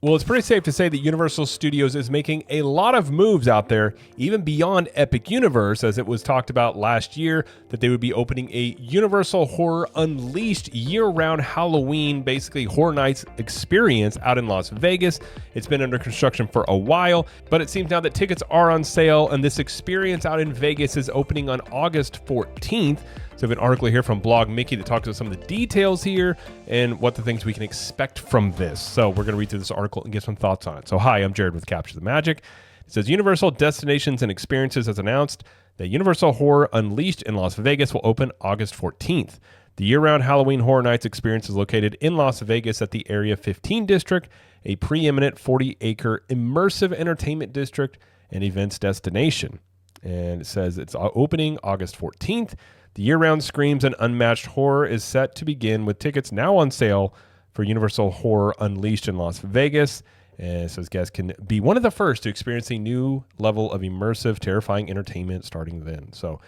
Well, it's pretty safe to say that Universal Studios is making a lot of moves out there, even beyond Epic Universe, as it was talked about last year that they would be opening a Universal Horror Unleashed year-round Halloween, basically Horror Nights experience out in Las Vegas. It's been under construction for a while, but it seems now that tickets are on sale, and this experience out in Vegas is opening on August 14th. So we have an article here from Blog Mickey that talks about some of the details here and what the things we can expect from this. So we're going to read through this article and get some thoughts on it. So hi, I'm Jared with Capture the Magic. It says Universal Destinations and Experiences has announced that Universal Horror Unleashed in Las Vegas will open August 14th. The year-round Halloween Horror Nights experience is located in Las Vegas at the Area 15 District, a preeminent 40-acre immersive entertainment district and events destination. And it says it's opening August 14th. The year-round screams and unmatched horror is set to begin with tickets now on sale for Universal Horror Unleashed in Las Vegas. And it says guests can be one of the first to experience a new level of immersive, terrifying entertainment starting then. So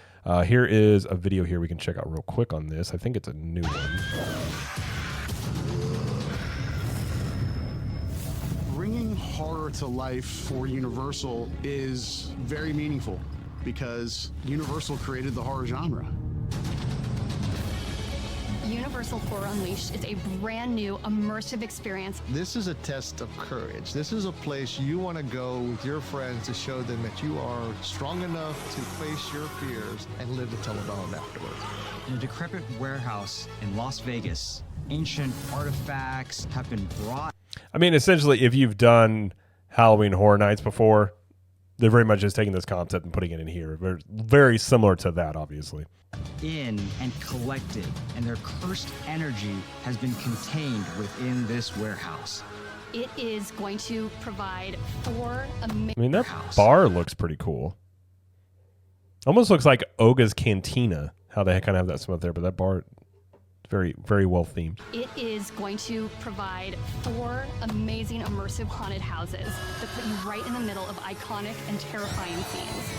here is a video here we can check out real quick on this. I think it's a new one. Bringing horror to life for Universal is very meaningful because Universal created the horror genre. Universal Horror Unleashed is a brand new immersive experience. This is a test of courage. This is a place you want to go with your friends to show them that you are strong enough to face your fears and live to tell about them afterwards. In a decrepit warehouse in Las Vegas, ancient artifacts have been brought. I mean, essentially, if you've done Halloween Horror Nights before, they're very much just taking this concept and putting it in here. Very, very similar to that, obviously. In and collected, and their cursed energy has been contained within this warehouse. It is going to provide 4 amazing. I mean, that bar looks pretty cool. Almost looks like Oga's Cantina, how they kind of have that stuff there, but that bar, very, very well themed. It is going to provide 4 amazing immersive haunted houses that put you right in the middle of iconic and terrifying scenes.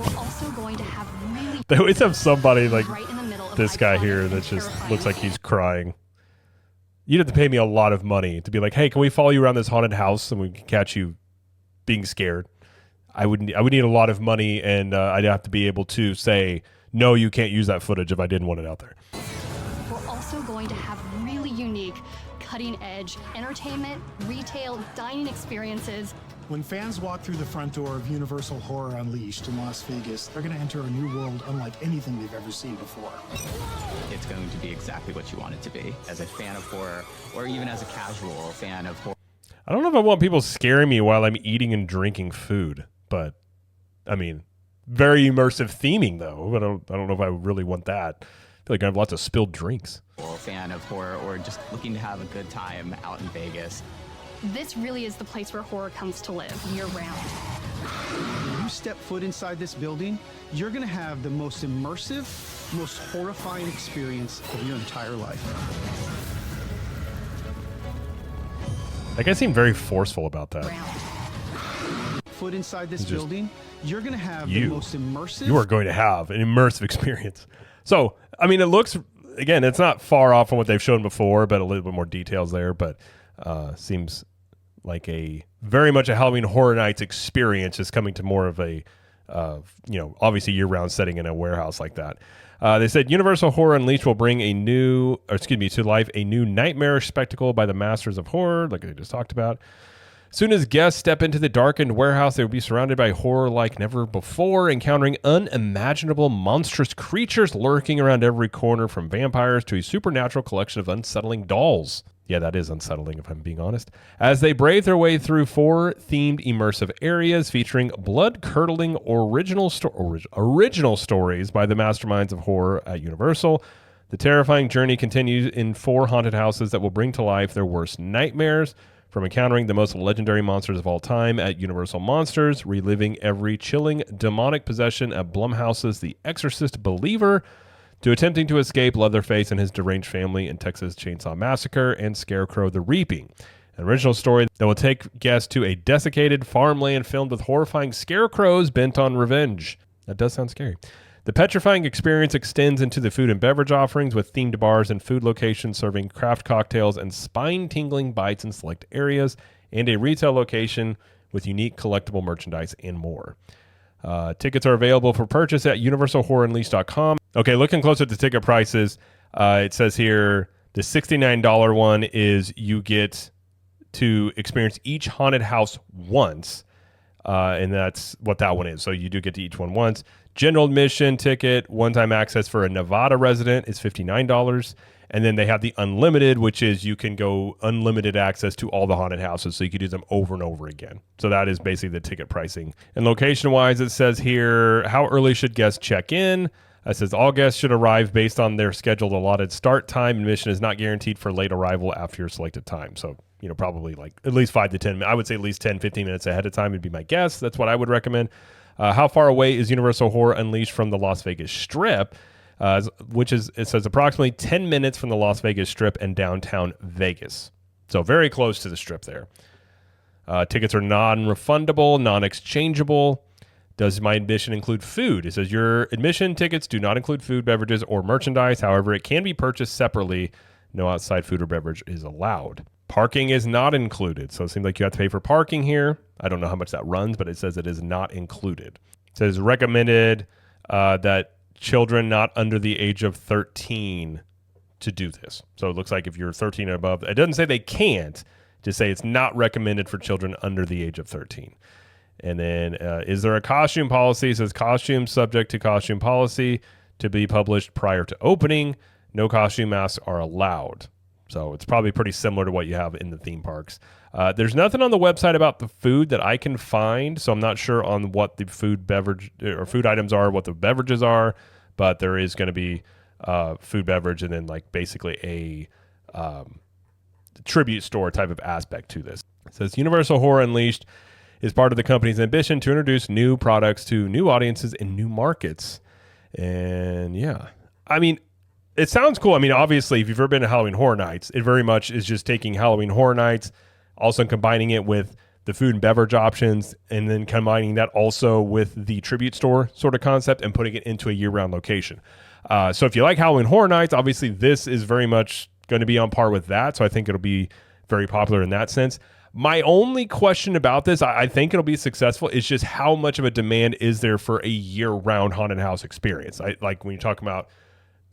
We're also going to have really. They always have somebody like right in the middle of this guy here that just looks like he's crying. You'd have to pay me a lot of money to be like, hey, can we follow you around this haunted house and we can catch you being scared? I would need a lot of money, and I'd have to be able to say, no, you can't use that footage if I didn't want it out there. We're also going to have really unique, cutting-edge entertainment, retail, dining experiences. When fans walk through the front door of Universal Horror Unleashed in Las Vegas, they're going to enter a new world unlike anything they've ever seen before. It's going to be exactly what you want it to be. As a fan of horror, or even as a casual fan of horror. I don't know if I want people scaring me while I'm eating and drinking food, but I mean, very immersive theming though. But I don't know if I really want that. I feel like I have lots of spilled drinks. Or a fan of horror, or just looking to have a good time out in Vegas. This really is the place where horror comes to live year-round. When you step foot inside this building, you're going to have the most immersive, most horrifying experience of your entire life. That guy seemed very forceful about that. Foot inside this building, you're going to have the most immersive. You are going to have an immersive experience. So, I mean, it looks, again, it's not far off from what they've shown before, but a little bit more details there, but seems like a very much a Halloween Horror Nights experience is coming to more of a, obviously year-round setting in a warehouse like that. They said Universal Horror Unleashed will bring to life a new nightmarish spectacle by the masters of horror, like I just talked about. As soon as guests step into the darkened warehouse, they will be surrounded by horror like never before, encountering unimaginable monstrous creatures lurking around every corner, from vampires to a supernatural collection of unsettling dolls. Yeah, that is unsettling if I'm being honest. As they brave their way through 4 themed immersive areas featuring blood-curdling original stories by the masterminds of horror at Universal, the terrifying journey continues in 4 haunted houses that will bring to life their worst nightmares, from encountering the most legendary monsters of all time at Universal Monsters, reliving every chilling demonic possession at Blumhouse's The Exorcist Believer, to attempting to escape Leatherface and his deranged family in Texas Chainsaw Massacre and Scarecrow the Reaping, an original story that will take guests to a desiccated farmland filmed with horrifying scarecrows bent on revenge. That does sound scary. The petrifying experience extends into the food and beverage offerings, with themed bars and food locations serving craft cocktails and spine-tingling bites in select areas, and a retail location with unique collectible merchandise and more. Tickets are available for purchase at universalhorrorunleashed.com. Okay, looking closer at the ticket prices, it says here the $69 one is you get to experience each haunted house once, and that's what that one is. So you do get to each one once. General admission ticket, one-time access for a Nevada resident is $59. And then they have the unlimited, which is you can go unlimited access to all the haunted houses, so you can do them over and over again. So that is basically the ticket pricing. And location-wise, it says here, how early should guests check in? It says all guests should arrive based on their scheduled allotted start time. Admission is not guaranteed for late arrival after your selected time. So, probably like at least 5 to 10 minutes. I would say at least 10, 15 minutes ahead of time would be my guess. That's what I would recommend. How far away is Universal Horror Unleashed from the Las Vegas Strip? It says approximately 10 minutes from the Las Vegas Strip and downtown Vegas. So very close to the Strip there. Tickets are non-refundable, non-exchangeable. Does my admission include food? It says your admission tickets do not include food, beverages, or merchandise. However, it can be purchased separately. No outside food or beverage is allowed. Parking is not included. So it seems like you have to pay for parking here. I don't know how much that runs, but it says it is not included. It says recommended that children not under the age of 13 to do this. So it looks like if you're 13 and above, it doesn't say they can't, just say it's not recommended for children under the age of 13. And then is there a costume policy? It says costume subject to costume policy to be published prior to opening. No costume masks are allowed. So it's probably pretty similar to what you have in the theme parks. There's nothing on the website about the food that I can find, so I'm not sure on what the food items are, what the beverages are, but there is going to be food, beverage, and then like basically a tribute store type of aspect to this. It says Universal Horror Unleashed is part of the company's ambition to introduce new products to new audiences in new markets. And yeah, I mean, it sounds cool. I mean, obviously, if you've ever been to Halloween Horror Nights, it very much is just taking Halloween Horror Nights, also combining it with the food and beverage options, and then combining that also with the tribute store sort of concept and putting it into a year-round location. So if you like Halloween Horror Nights, obviously this is very much going to be on par with that. So I think it'll be very popular in that sense. My only question about this, I think it'll be successful, is just how much of a demand is there for a year-round haunted house experience? Like when you talk about,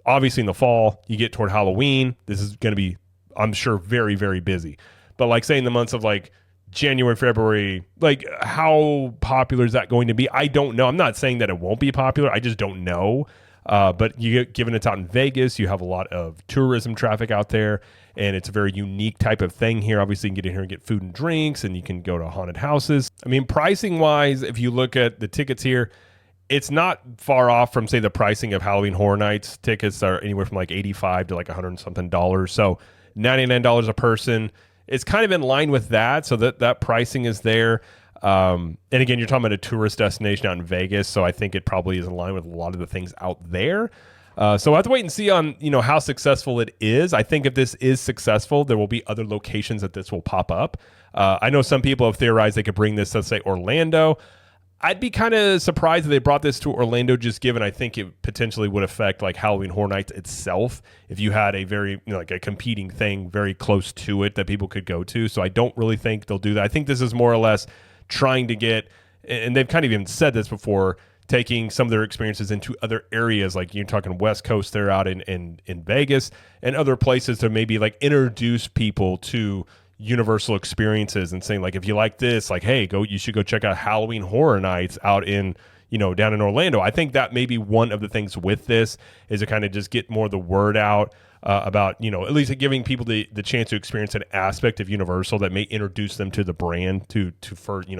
obviously in the fall, you get toward Halloween, this is going to be, I'm sure, very, very busy. But like say in the months of like January, February, like how popular is that going to be? I don't know. I'm not saying that it won't be popular. I just don't know. But given it's out in Vegas, you have a lot of tourism traffic out there, and it's a very unique type of thing here. Obviously, you can get in here and get food and drinks, and you can go to haunted houses. I mean, pricing-wise, if you look at the tickets here, it's not far off from, say, the pricing of Halloween Horror Nights. Tickets are anywhere from like $85 to like $100-something. So $99 a person. It's kind of in line with that, so that pricing is there. And again, you're talking about a tourist destination out in Vegas, so I think it probably is in line with a lot of the things out there. So we'll have to wait and see on how successful it is. I think if this is successful, there will be other locations that this will pop up. I know some people have theorized they could bring this to, say, Orlando. I'd be kind of surprised if they brought this to Orlando, just given I think it potentially would affect like Halloween Horror Nights itself if you had a very like a competing thing very close to it that people could go to. So I don't really think they'll do that. I think this is more or less trying to get, and they've kind of even said this before, taking some of their experiences into other areas, like you're talking West Coast, they're out in Vegas and other places to maybe like introduce people to Universal experiences and saying like, if you like this, like, hey, you should go check out Halloween Horror Nights out in, down in Orlando. I think that may be one of the things with this is to kind of just get more of the word out about, at least giving people the chance to experience an aspect of Universal that may introduce them to the brand to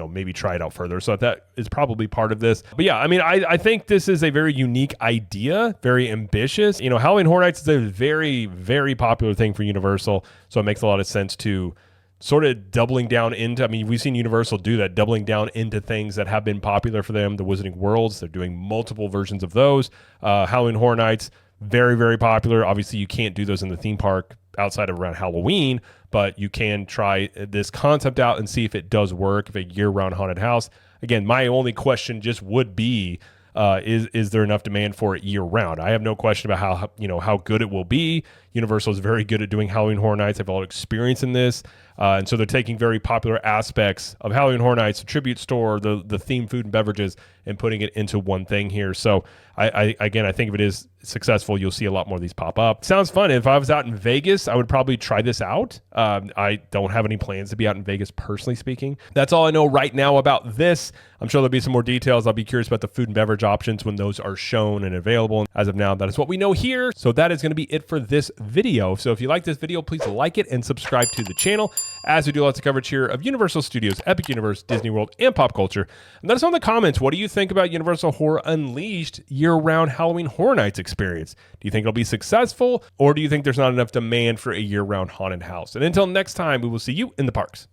maybe try it out further. So that is probably part of this. But yeah, I mean, I think this is a very unique idea, very ambitious. Halloween Horror Nights is a very, very popular thing for Universal. So it makes a lot of sense to sort of doubling down into, I mean, we've seen Universal do that, doubling down into things that have been popular for them. The Wizarding Worlds, they're doing multiple versions of those. Halloween Horror Nights, very, very popular. Obviously, you can't do those in the theme park outside of around Halloween, but you can try this concept out and see if it does work, if a year-round haunted house. Again, my only question just would be, is there enough demand for it year-round? I have no question about how good it will be. Universal is very good at doing Halloween Horror Nights. They have a lot of experience in this. And so they're taking very popular aspects of Halloween Horror Nights, the tribute store, the themed food and beverages, and putting it into one thing here. So I think if it is successful, you'll see a lot more of these pop up. Sounds fun. If I was out in Vegas, I would probably try this out. I don't have any plans to be out in Vegas, personally speaking. That's all I know right now about this. I'm sure there'll be some more details. I'll be curious about the food and beverage options when those are shown and available. As of now, that is what we know here. So that is going to be it for this video. So if you like this video, please like it and subscribe to the channel, as we do lots of coverage here of Universal Studios, Epic Universe, Disney World, and pop culture. And let us know in the comments, what do you think about Universal Horror Unleashed year-round Halloween Horror Nights experience? Do you think it'll be successful, or do you think there's not enough demand for a year-round haunted house? And until next time, we will see you in the parks.